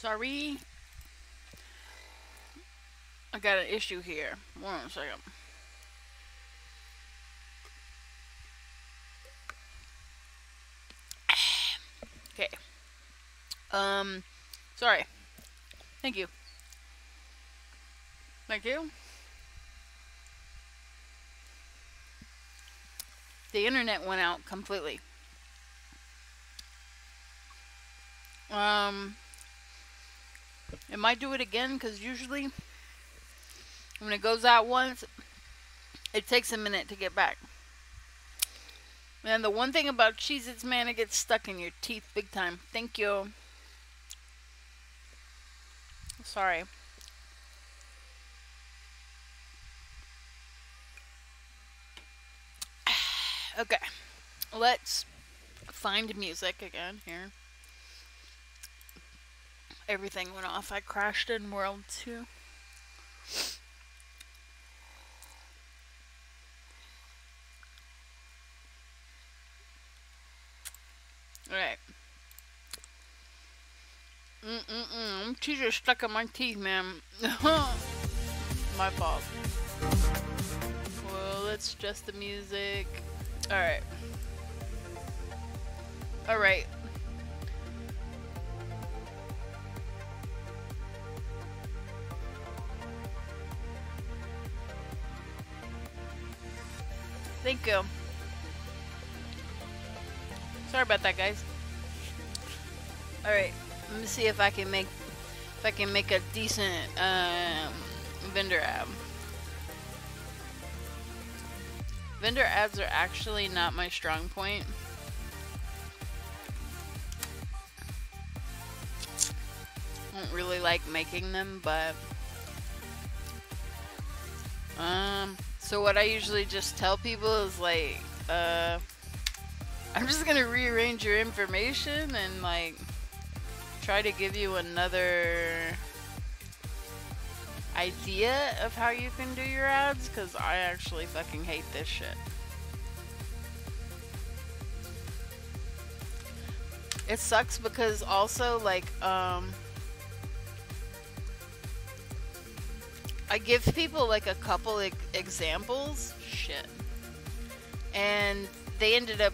Sorry. I got an issue here. 1 second. Okay. Sorry. Thank you. Thank you. The internet went out completely. It might do it again, because usually when it goes out once, it takes a minute to get back. And the one thing about Cheez-Its, man, it gets stuck in your teeth big time. Thank you. Sorry. Okay. Let's find music again here. Everything went off. I crashed in World 2. Alright. Teeth are stuck in my teeth, man. My fault. Well, let's adjust the music. Alright. Alright. Thank you. Sorry about that, guys. Alright, let me see if I can make a decent vendor ad. Vendor ads are actually not my strong point. I don't really like making them, but so what I usually just tell people is like, I'm just gonna rearrange your information and like try to give you another idea of how you can do your ads, because I actually fucking hate this shit. It sucks because also like I give people like a couple examples, shit, and they end up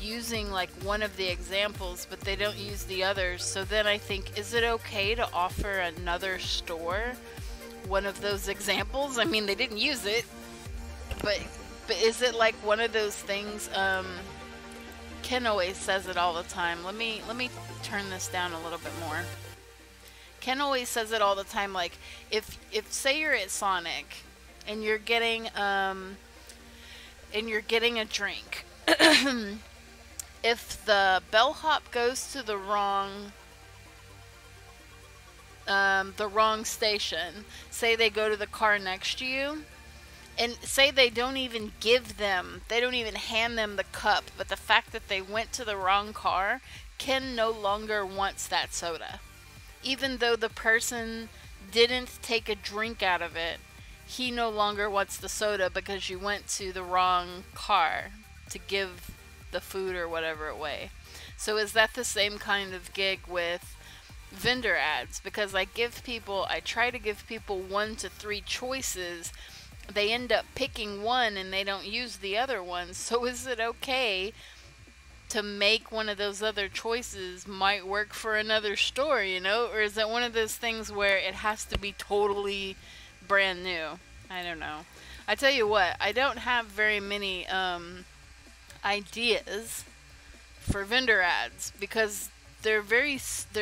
using like one of the examples, but they don't use the others. So then I think, is it okay to offer another store one of those examples? I mean, they didn't use it, but is it like one of those things? Ken always says it all the time. Let me turn this down a little bit more. Ken always says it all the time, like if say you're at Sonic and you're getting a drink. If the bellhop goes to the wrong station, say they go to the car next to you, and say they don't even hand them the cup, but the fact that they went to the wrong car, Ken no longer wants that soda. Even though the person didn't take a drink out of it, he no longer wants the soda because you went to the wrong car to give the food or whatever away. So is that the same kind of gig with vendor ads? Because I try to give people 1 to 3 choices. They end up picking one and they don't use the other one. So is it okay to make one of those other choices might work for another store, you know? Or is it one of those things where it has to be totally brand new? I don't know. I tell you what, I don't have very many ideas for vendor ads because they're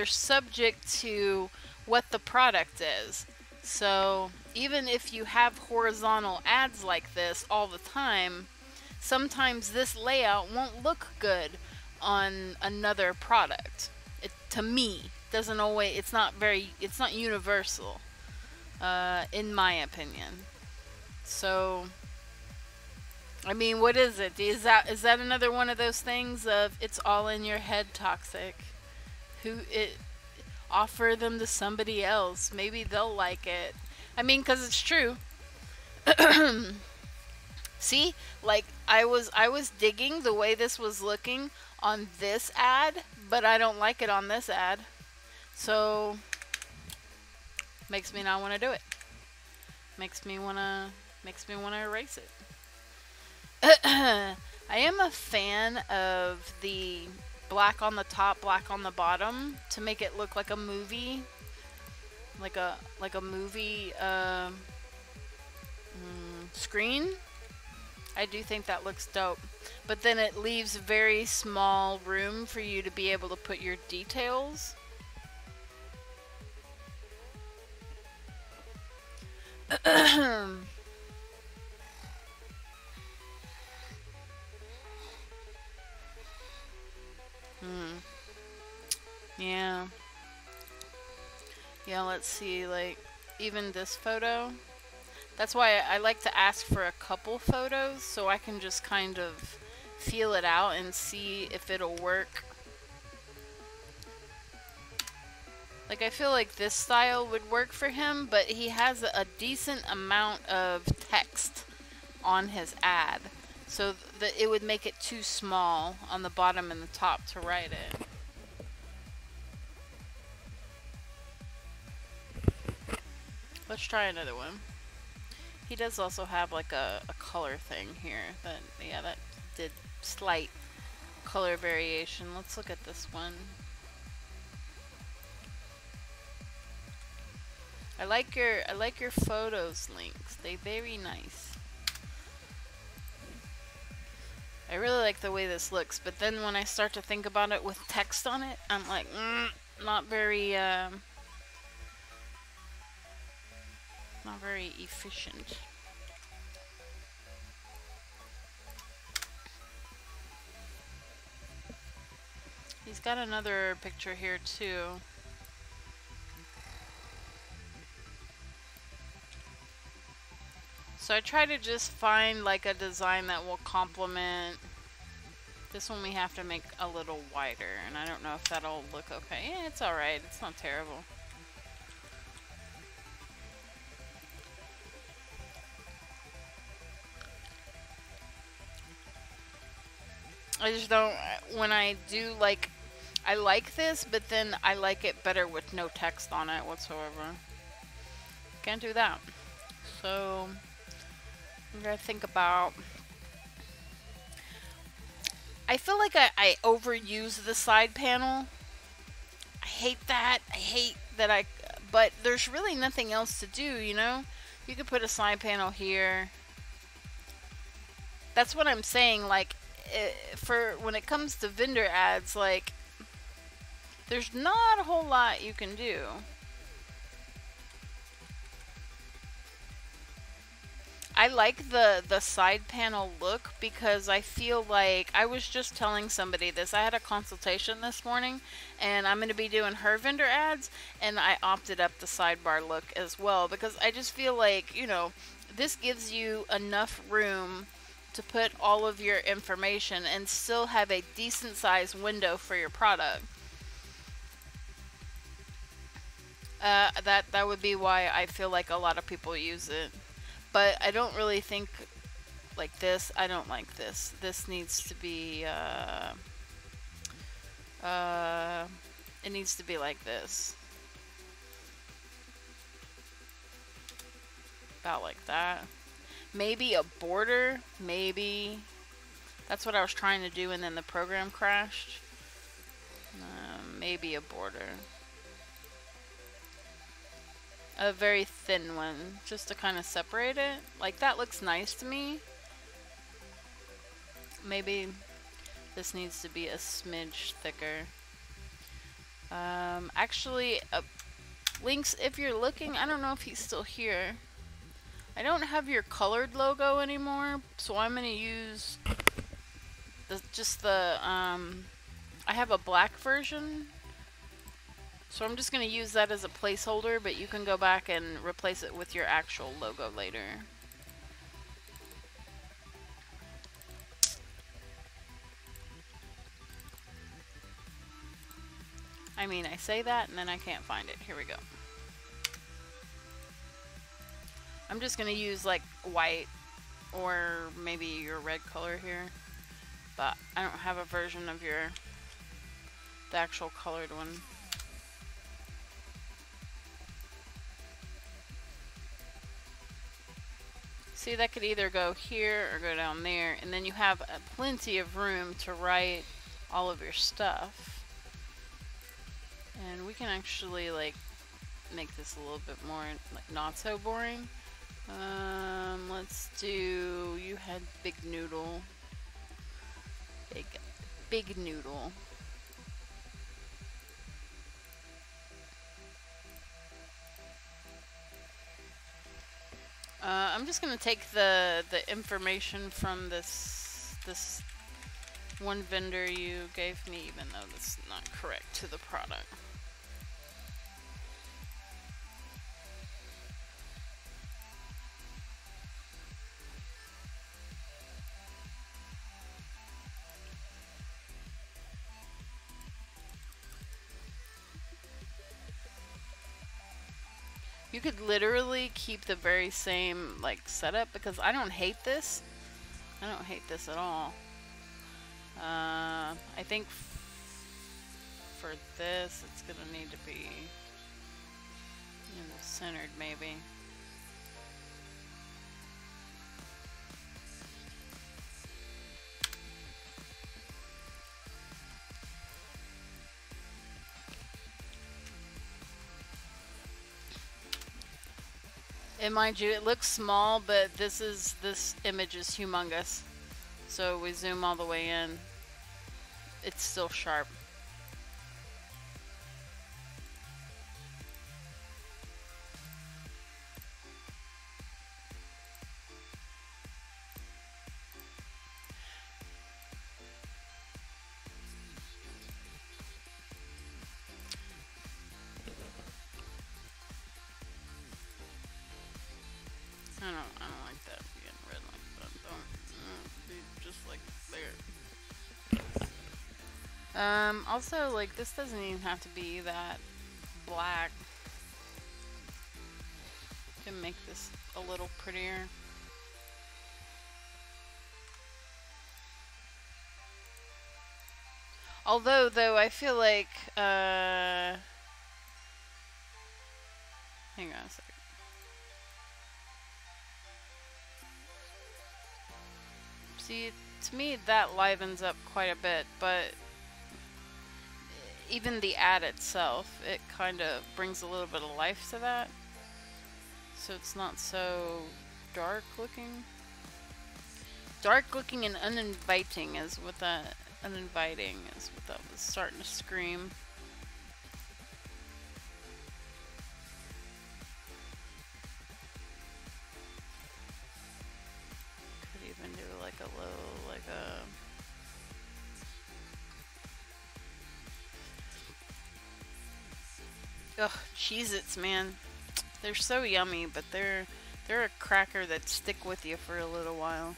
subject to what the product is. So even if you have horizontal ads like this all the time, sometimes this layout won't look good on another product. To me, doesn't always. It's not universal, in my opinion. So, I mean, what is it? Is that another one of those things of it's all in your head, Toxic? Offer them to somebody else. Maybe they'll like it. I mean, because it's true. See, like I was digging the way this was looking on this ad, but I don't like it on this ad. So makes me not want to do it. Makes me wanna erase it. I am a fan of the black on the top, black on the bottom to make it look like a movie, like a movie screen. I do think that looks dope, but then it leaves very small room for you to be able to put your details. Yeah. Yeah, let's see, like, even this photo. That's why I like to ask for a couple photos so I can just kind of feel it out and see if it'll work. Like, I feel like this style would work for him, but he has a decent amount of text on his ad. So that it would make it too small on the bottom and the top to write it. Let's try another one. He does also have like a color thing here. That, yeah, that did slight color variation. Let's look at this one. I like your photos links. They very nice. I really like the way this looks, but then when I start to think about it with text on it, I'm like, not very efficient. He's got another picture here too. So I try to just find like a design that will complement. This one we have to make a little wider, and I don't know if that'll look okay. Yeah, it's alright. It's not terrible. I just don't, when I do like, I like this, but then I like it better with no text on it whatsoever. Can't do that. So, I'm gonna think about, I feel like I overuse the side panel. I hate that. I hate that but there's really nothing else to do, you know? You could put a side panel here. That's what I'm saying, like, for when it comes to vendor ads, like, there's not a whole lot you can do. I like the side panel look because I feel like, I was just telling somebody this, I had a consultation this morning and I'm going to be doing her vendor ads, and I opted up the sidebar look as well because I just feel like, you know, this gives you enough room to put all of your information and still have a decent sized window for your product. That would be why I feel like a lot of people use it. But I don't really think like this. I don't like this. This needs to be, it needs to be like this. About like that. Maybe a border, maybe. That's what I was trying to do and then the program crashed. Maybe a border. A very thin one, just to kind of separate it. Like, that looks nice to me. Maybe this needs to be a smidge thicker. Actually, Links, if you're looking, I don't know if he's still here. I don't have your colored logo anymore, so I'm going to use I have a black version. So I'm just going to use that as a placeholder, but you can go back and replace it with your actual logo later. I mean, I say that and then I can't find it. Here we go. I'm just going to use like white or maybe your red color here. But I don't have a version of the actual colored one. See, that could either go here or go down there, and then you have plenty of room to write all of your stuff. And we can actually like make this a little bit more like not so boring. Let's do, you had big noodle. Big noodle. I'm just gonna take the information from this one vendor you gave me, even though that's not correct to the product. You could literally keep the very same like setup, because I don't hate this. I don't hate this at all. I think for this it's gonna need to be centered maybe. And mind you, it looks small, but this image is humongous. So we zoom all the way in, it's still sharp. I don't like that being red like that. Don't be just like there. Also, like, this doesn't even have to be that black. You can make this a little prettier. Although, though, I feel like, hang on a second. See, to me, that livens up quite a bit, but even the ad itself, it kind of brings a little bit of life to that. So it's not so dark looking. Dark looking and uninviting is what that, was starting to scream. Like a low, like a... Ugh, Cheez-Its, man. They're so yummy, but they're a cracker that stick with you for a little while.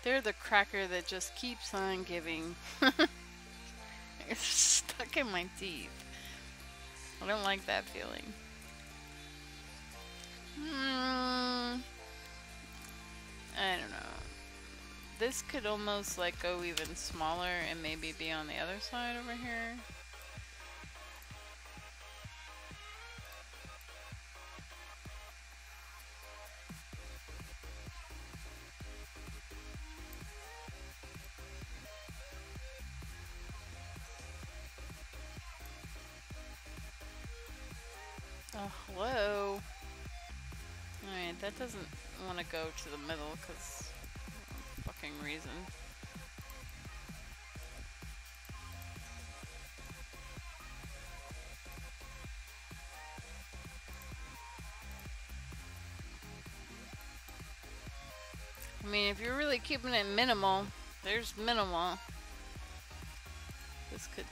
They're the cracker that just keeps on giving. It's stuck in my teeth. I don't like that feeling. I don't know. This could almost like go even smaller and maybe be on the other side over here. Oh, hello. Alright, that doesn't want to go to the middle because fucking reason. I mean, if you're really keeping it minimal, there's minimal. This could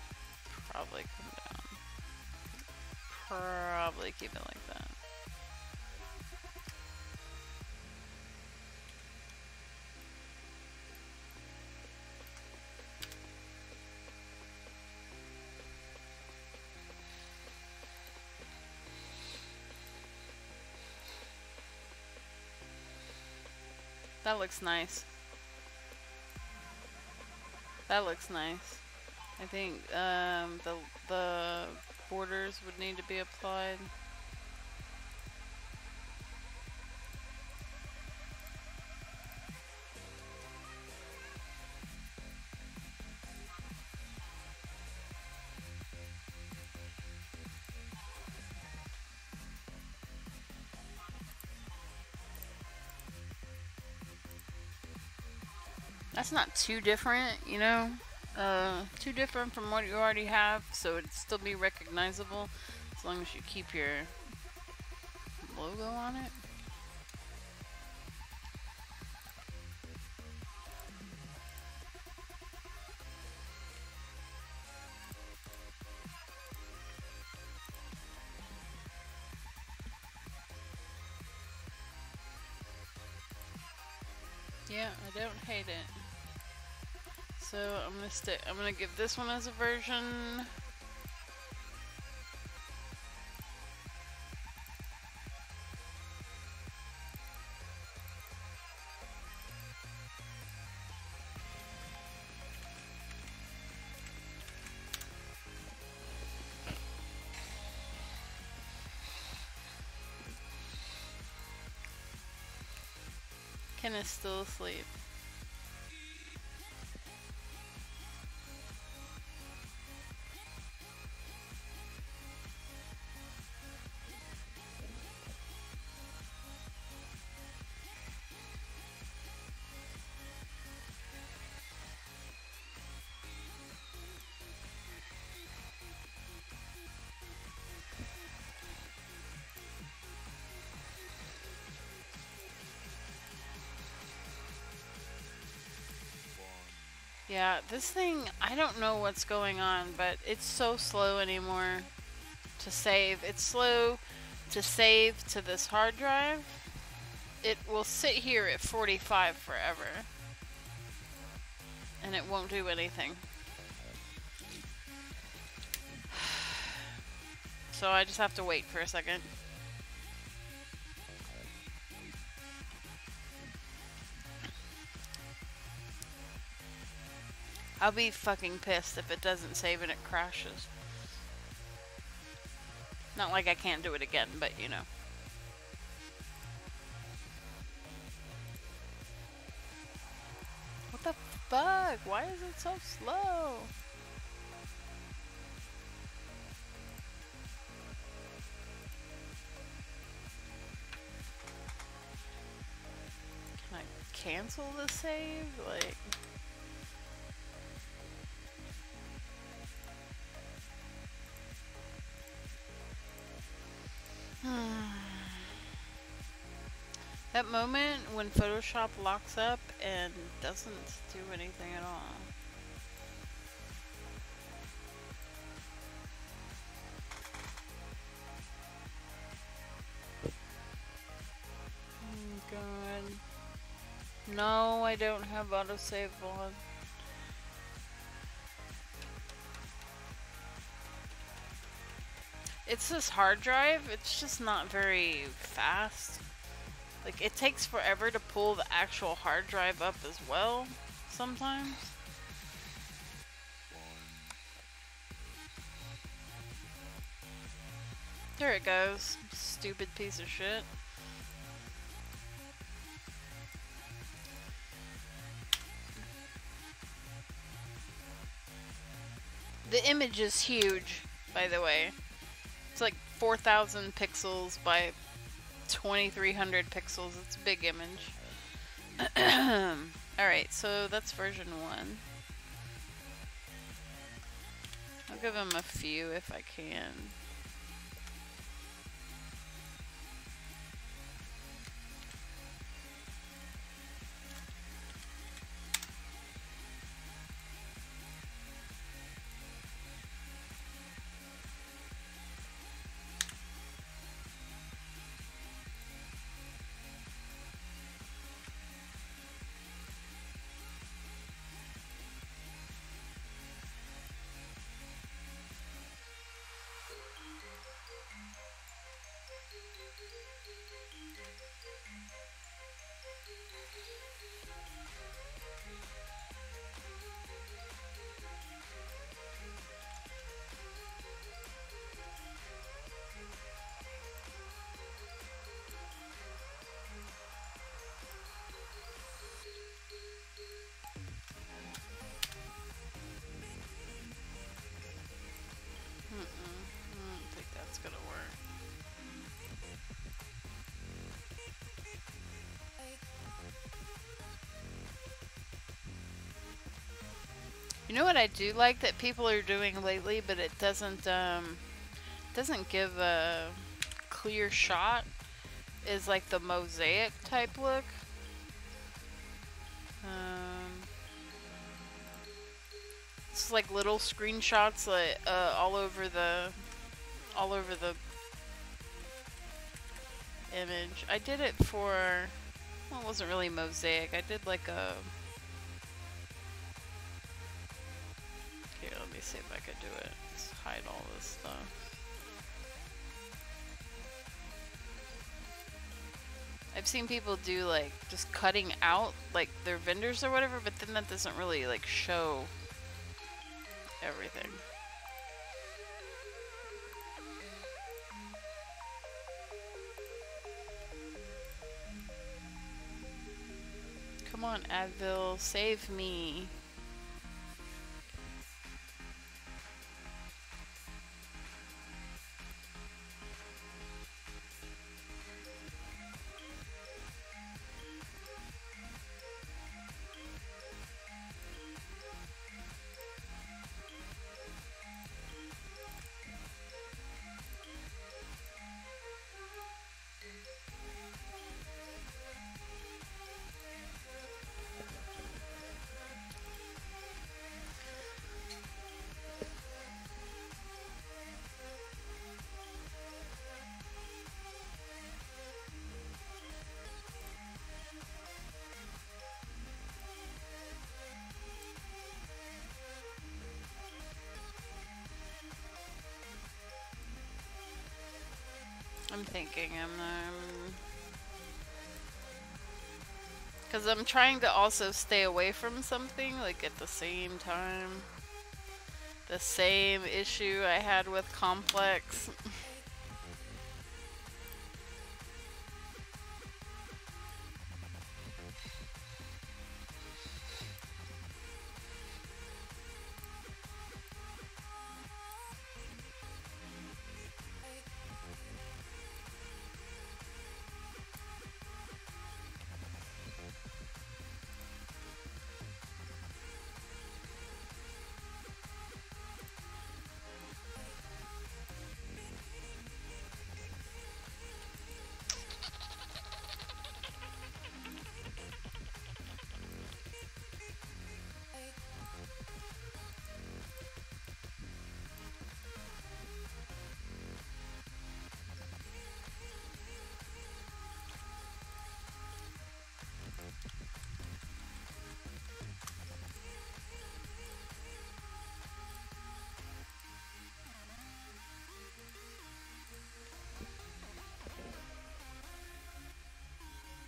probably come down. Probably keep it like that. That looks nice. That looks nice. I think the borders would need to be applied. That's not too different, you know? Too different from what you already have, so it'd still be recognizable as long as you keep your logo on it. Yeah, I don't hate it. So I'm gonna give this one as a version. Ken is still asleep. Yeah, this thing, I don't know what's going on, but it's so slow anymore to save. It's slow to save to this hard drive. It will sit here at 45 forever. And it won't do anything. So I just have to wait for a second. I'll be fucking pissed if it doesn't save and it crashes. Not like I can't do it again, but you know. What the fuck? Why is it so slow? Can I cancel the save? Like... That moment when Photoshop locks up and doesn't do anything at all. Oh god. No, I don't have autosave on. It's this hard drive, it's just not very fast. Like, it takes forever to pull the actual hard drive up as well, sometimes. There it goes. Stupid piece of shit. The image is huge, by the way. It's like 4,000 pixels by 2,300 pixels. It's a big image. Alright, so that's version 1. I'll give him a few if I can. You know what I do like that people are doing lately, but it doesn't give a clear shot, is like the mosaic type look. It's like little screenshots like all over the image. I did it for, well, it wasn't really mosaic. I did like a, here, let me see if I could do it. Let's hide all this stuff. I've seen people do like just cutting out like their vendors or whatever, but then that doesn't really like show everything. Come on, Advil, save me. I'm thinking, because I'm trying to also stay away from something, like at the same time. The same issue I had with Complex.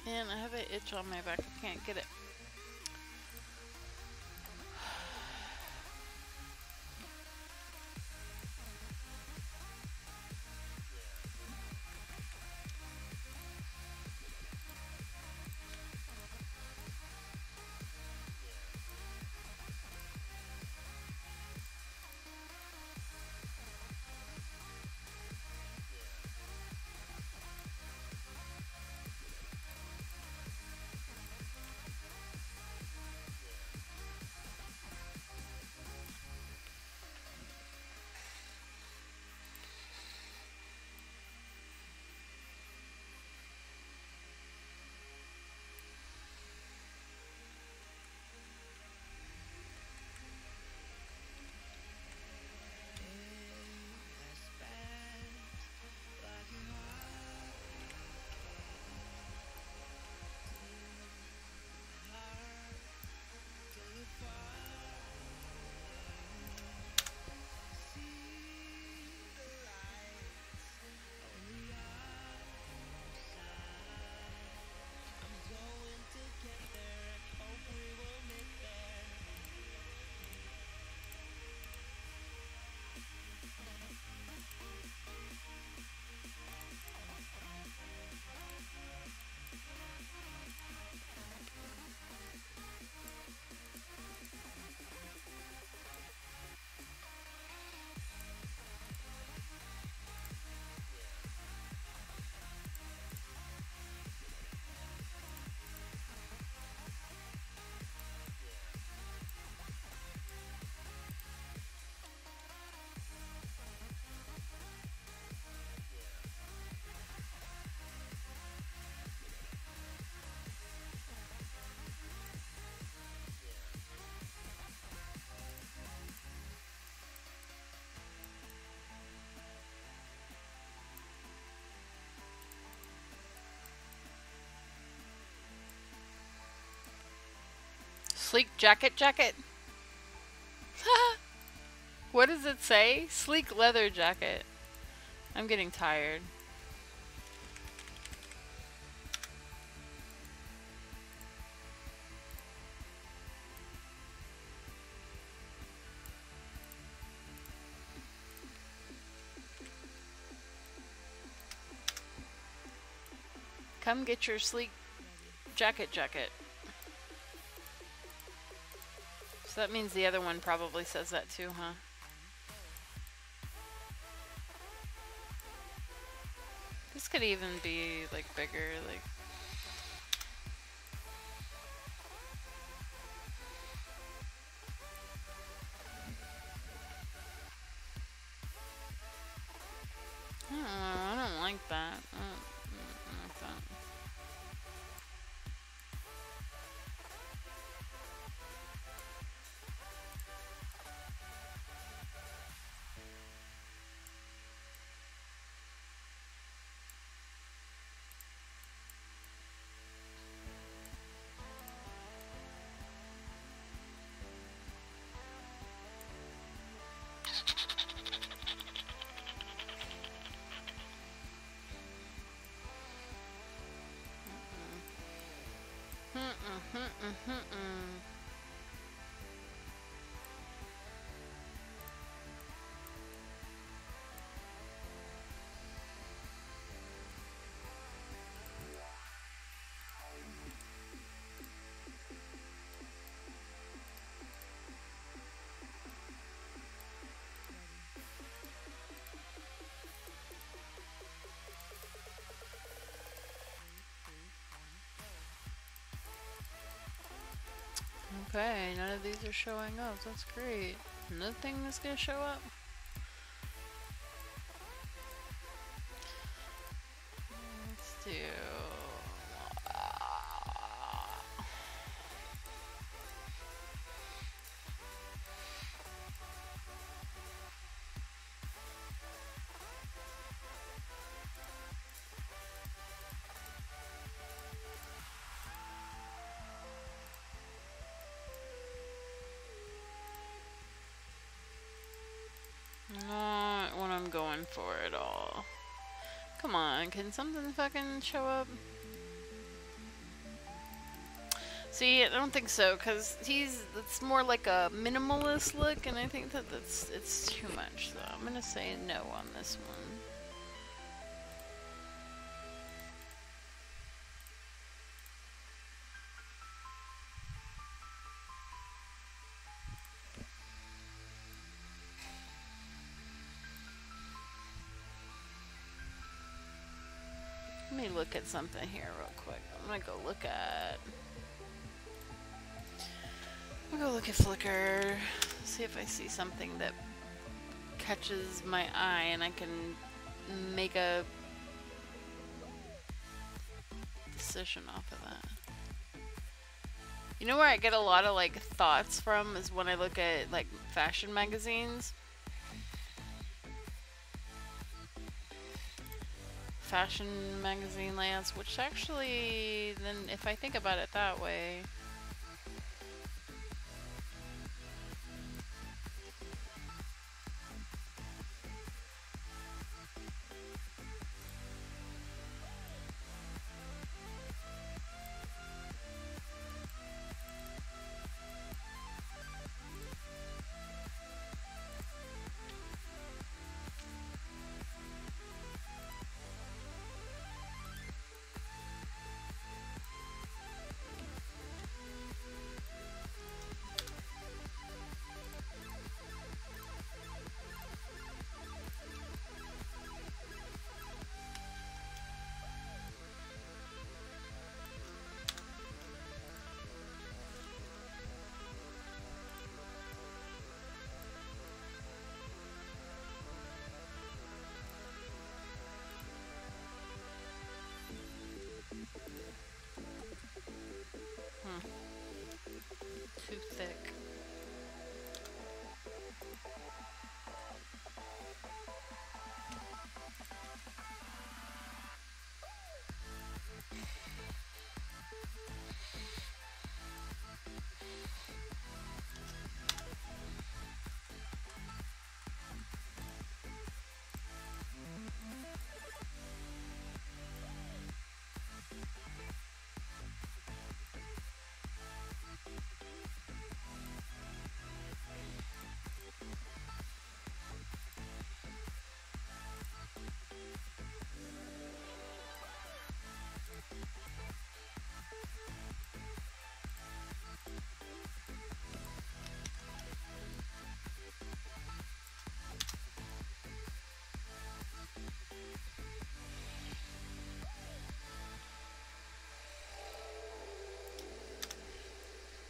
Man, I have an itch on my back. I can't get it. Sleek jacket. What does it say? Sleek leather jacket. I'm getting tired. Come get your sleek jacket. So that means the other one probably says that too, huh? This could even be like bigger, like. I don't like that. I don't like that. Okay, none of these are showing up. That's great. Nothing is gonna show up. Let's do. Not what I'm going for at all. Come on, can something fucking show up? See, I don't think so, because it's more like a minimalist look, and I think that it's too much, so I'm gonna say no on this one. Let me look at something here real quick. I'm gonna go look at Flickr, see if I see something that catches my eye and I can make a decision off of that. You know where I get a lot of like thoughts from is when I look at like fashion magazines. Fashion magazine layouts, which actually, then if I think about it that way,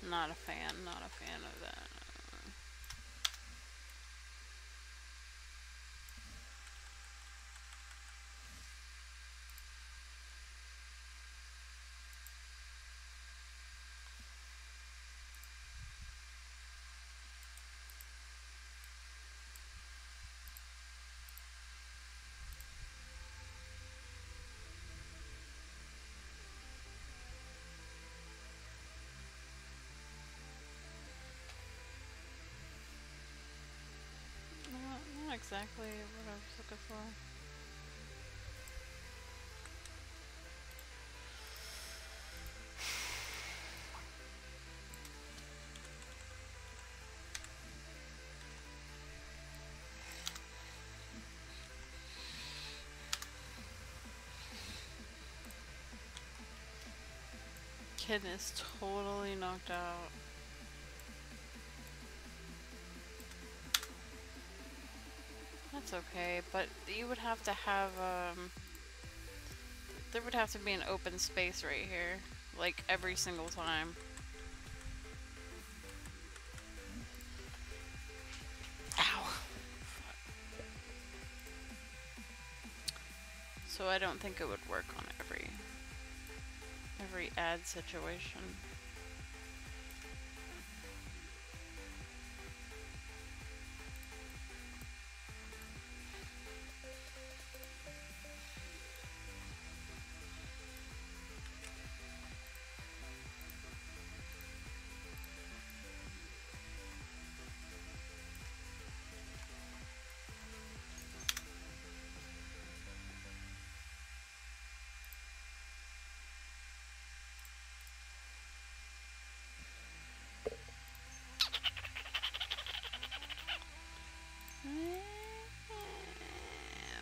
Not a fan, not a fan of that. Not exactly what I was looking for. Kid is totally knocked out. That's okay, but you would have to have, there would have to be an open space right here, like every single time. Ow! So I don't think it would work on every ad situation.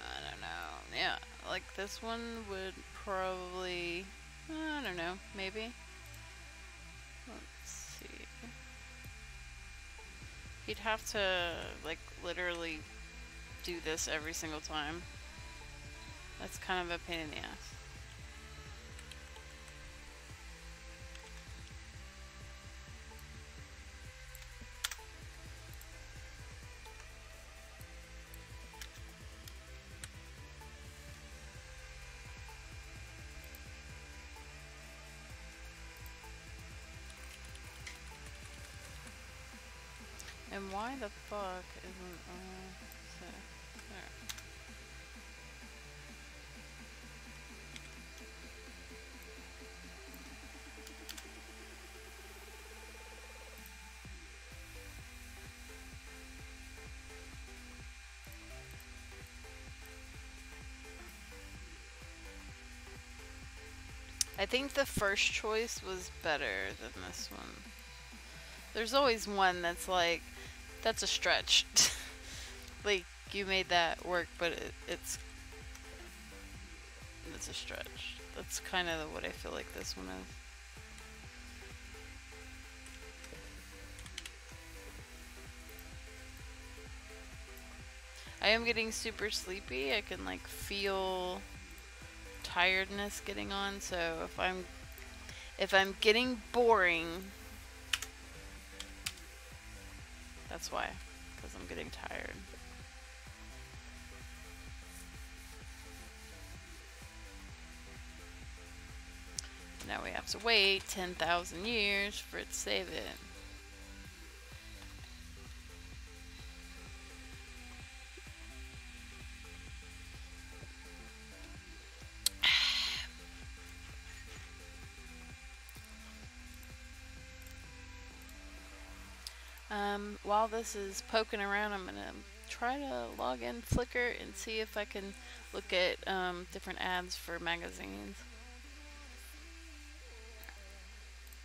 I don't know. Yeah, like this one would probably, I don't know, maybe. Let's see. He'd have to, like, literally do this every single time. That's kind of a pain in the ass. And why the fuck isn't so there? I think the first choice was better than this one. There's always one that's like, that's a stretch. Like, you made that work, but it's a stretch. That's kind of what I feel like this one is. I am getting super sleepy. I can like feel tiredness getting on, so if I'm getting boring, that's why, because I'm getting tired. Now we have to wait 10,000 years for it to save it. While this is poking around, I'm gonna try to log in Flickr and see if I can look at different ads for magazines.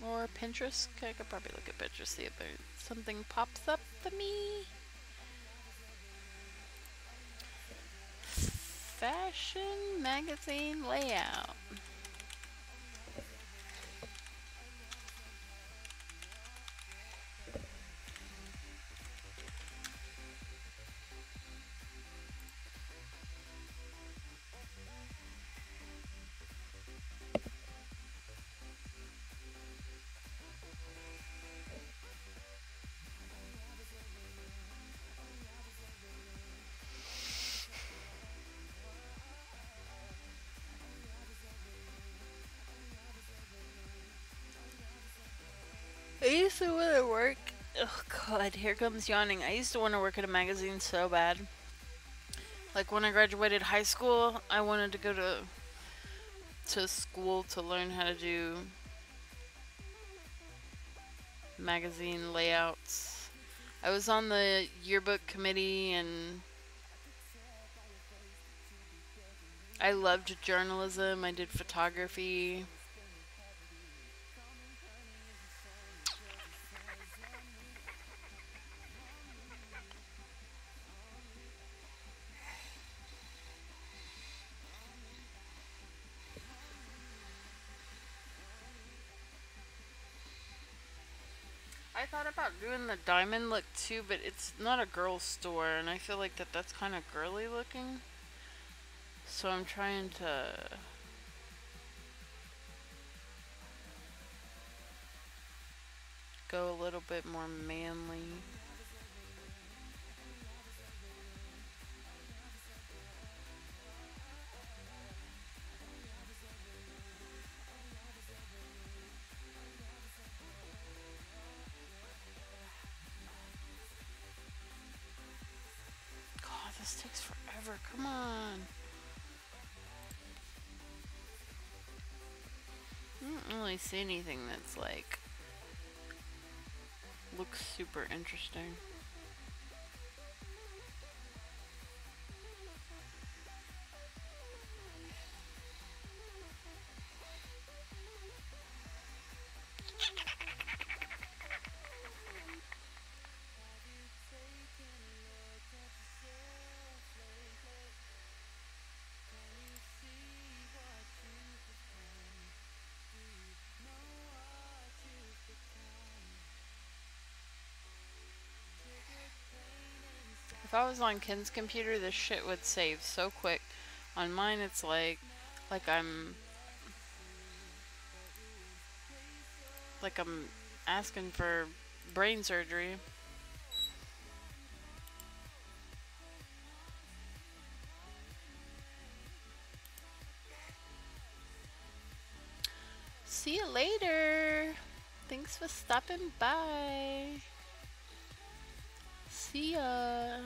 Or Or Pinterest? Okay, I could probably look at Pinterest, see if there's something pops up for me. Fashion magazine layout. I used to want to work. Oh god, here comes yawning. I used to want to work at a magazine so bad. Like when I graduated high school, I wanted to go to school to learn how to do magazine layouts. I was on the yearbook committee and I loved journalism. I did photography. I thought about doing the diamond look too, but it's not a girl's store, and I feel like that's kind of girly looking. So I'm trying to go a little bit more manly. God, this takes forever. Come on. I don't really see anything that's like looks super interesting. If I was on Ken's computer, this shit would save so quick. On mine, it's like I'm asking for brain surgery. See you later. Thanks for stopping by. See ya.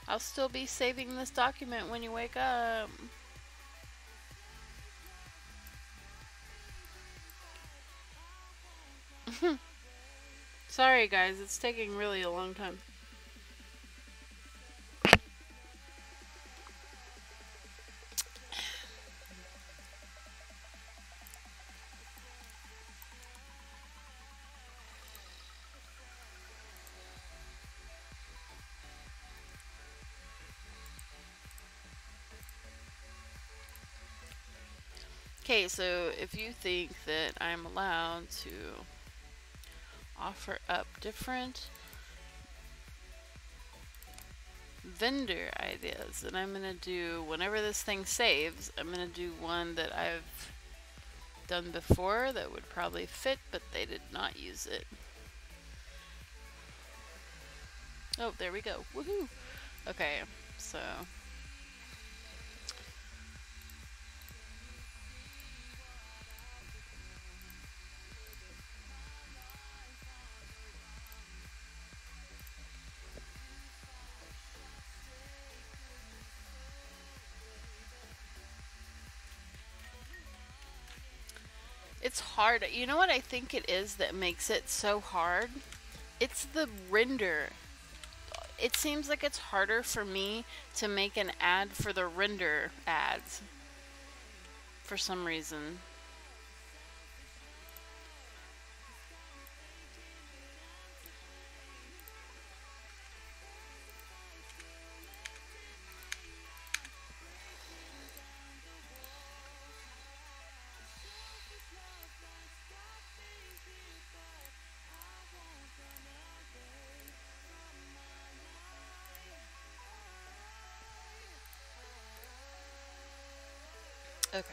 I'll still be saving this document when you wake up. Sorry guys, it's taking really a long time. Okay, so if you think that I'm allowed to offer up different vendor ideas, then I'm gonna do, whenever this thing saves, I'm gonna do one that I've done before that would probably fit, but they did not use it. Oh, there we go. Woohoo! Okay, so it's hard. You know what I think it is that makes it so hard? It's the render. It seems like it's harder for me to make an ad for the render ads for some reason. Okay,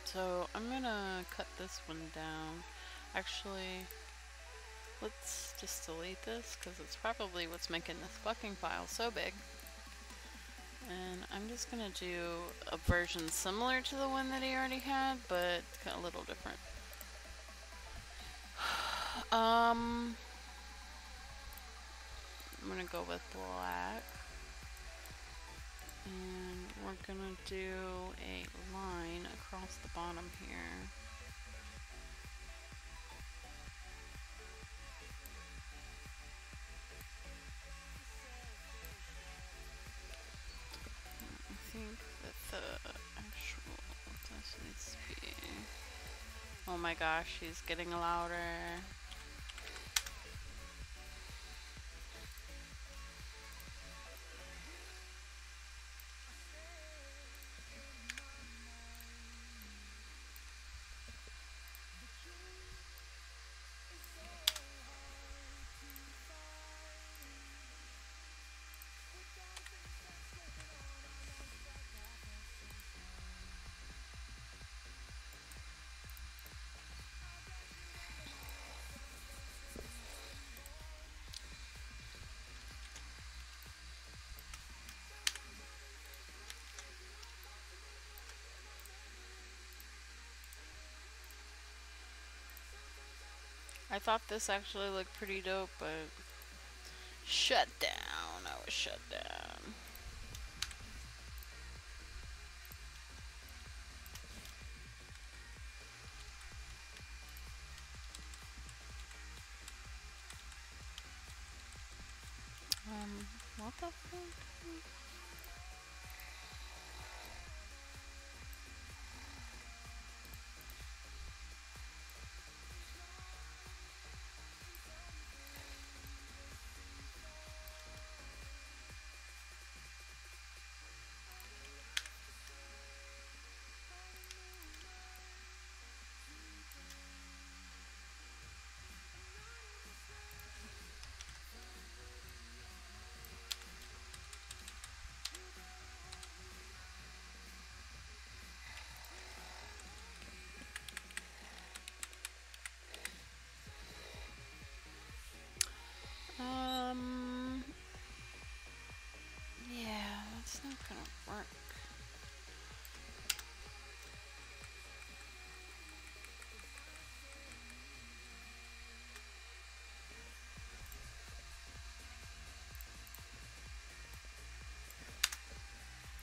so I'm gonna cut this one down. Actually, let's just delete this because it's probably what's making this fucking file so big. And I'm just gonna do a version similar to the one that he already had, but a little different. I'm gonna go with black. And we're gonna do a line across the bottom here. I think that the actual, this needs to be, oh my gosh, he's getting louder. I thought this actually looked pretty dope, but shut down. I was shut down. What the fuck? Yeah, that's not gonna work.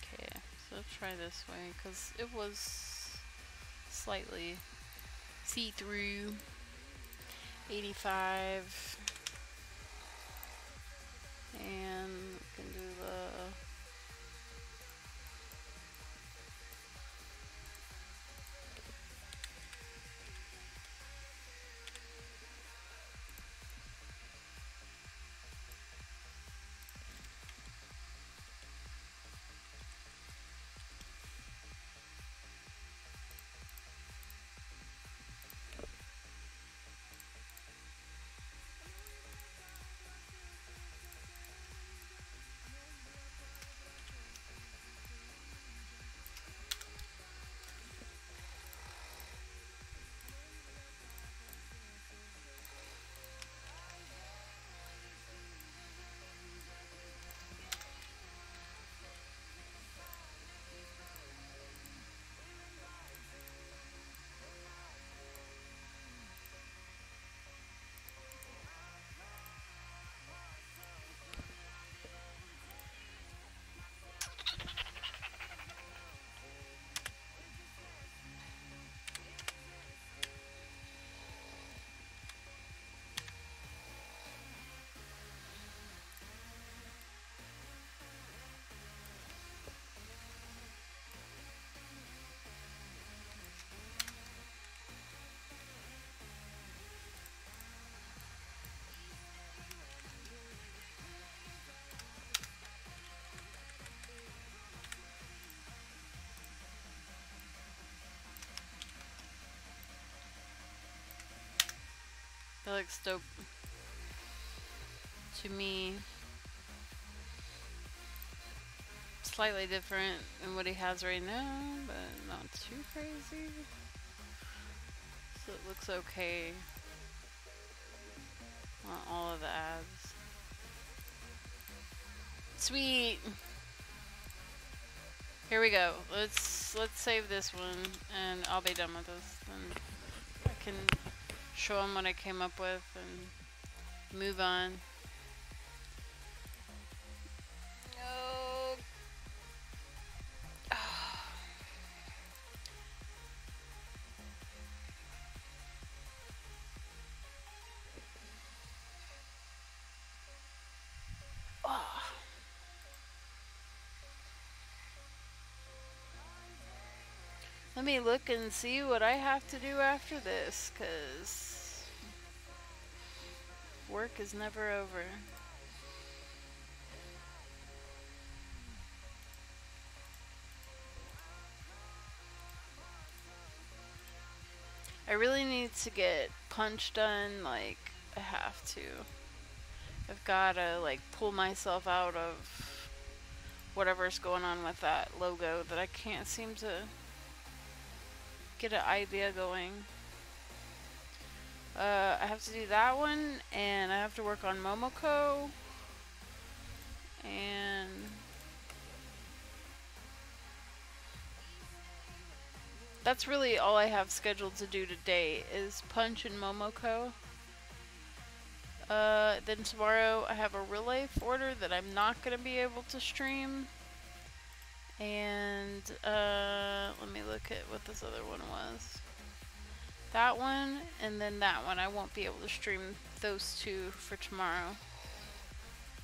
Okay, so try this way, because it was slightly see-through. 85. And we can do the that looks dope to me. slightly different than what he has right now, but not too crazy. So it looks okay on all of the ads. Sweet. Here we go. Let's save this one, and I'll be done with this. Then I can show them what I came up with and move on. Oh. Oh. Let me look and see what I have to do after this, because work is never over. I really need to get punch done, like, I have to. I've gotta, like, pull myself out of whatever's going on with that logo that I can't seem to get an idea going. I have to do that one, and I have to work on Momoko, and that's really all I have scheduled to do today is Punch and Momoko. Then tomorrow I have a real life order that I'm not going to be able to stream. And, let me look at what this other one was. That one, and then that one. I won't be able to stream those two for tomorrow.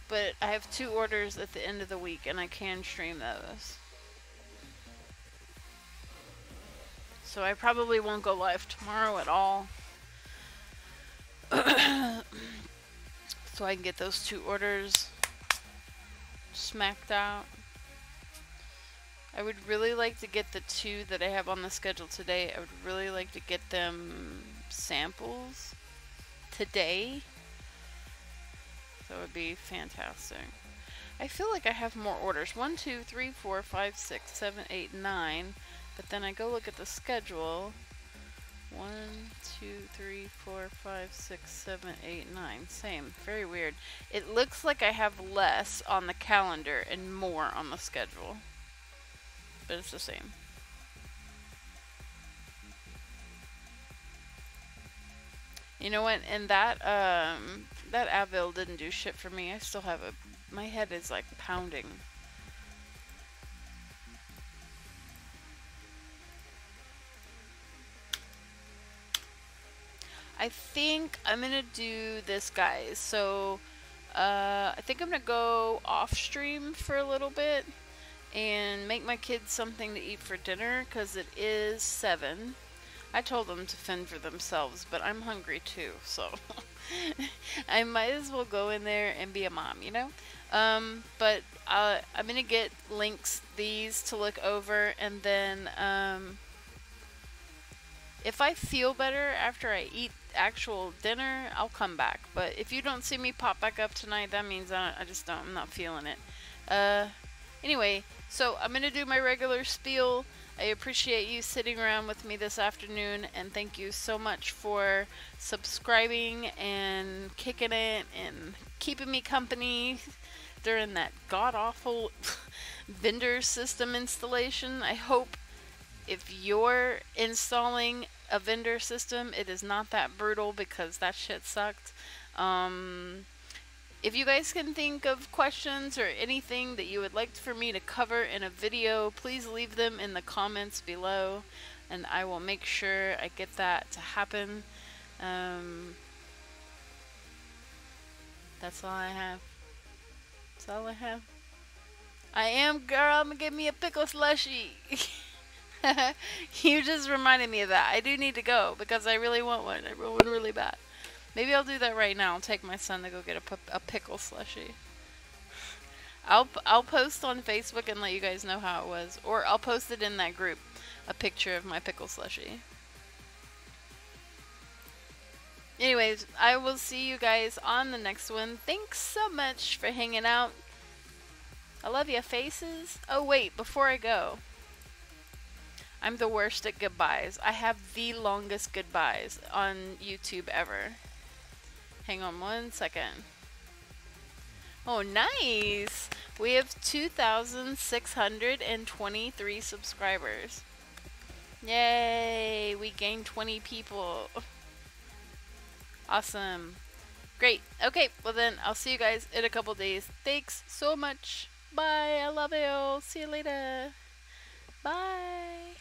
But I have 2 orders at the end of the week, and I can stream those. So I probably won't go live tomorrow at all. So I can get those 2 orders smacked out. I would really like to get the 2 that I have on the schedule today. I would really like to get them samples today. That would be fantastic. I feel like I have more orders. 1, 2, 3, 4, 5, 6, 7, 8, 9. But then I go look at the schedule. 1, 2, 3, 4, 5, 6, 7, 8, 9. Same. Very weird. It looks like I have less on the calendar and more on the schedule. But it's the same. You know what? And that Advil didn't do shit for me. I still have my head is like pounding. I think I'm gonna do this, guys. So I think I'm gonna go off stream for a little bit and make my kids something to eat for dinner, because it is 7. I told them to fend for themselves, but I'm hungry too, so I might as well go in there and be a mom, you know? But I'm gonna get these to look over, and then if I feel better after I eat actual dinner, I'll come back. But if you don't see me pop back up tonight, that means I'm not feeling it. Anyway, so I'm going to do my regular spiel. I appreciate you sitting around with me this afternoon, and thank you so much for subscribing and kicking it and keeping me company during that god-awful vendor system installation. I hope if you're installing a vendor system, it is not that brutal, because that shit sucked. If you guys can think of questions or anything that you would like for me to cover in a video, please leave them in the comments below, and I will make sure I get that to happen. That's all I have. That's all I have. I am, girl. I'm gonna give me a pickle slushie. You just reminded me of that. I do need to go, because I really want one. I want one really bad. Maybe I'll do that right now. I'll take my son to go get a pickle slushie. I'll post on Facebook and let you guys know how it was. Or I'll post it in that group, a picture of my pickle slushie. Anyways, I will see you guys on the next one. Thanks so much for hanging out. I love ya, faces. Oh, wait, before I go. I'm the worst at goodbyes. I have the longest goodbyes on YouTube ever. Hang on 1 second. Oh, nice! We have 2,623 subscribers. Yay! We gained 20 people. Awesome. Great. Okay, well then I'll see you guys in a couple days. Thanks so much. Bye. I love you. See you later. Bye.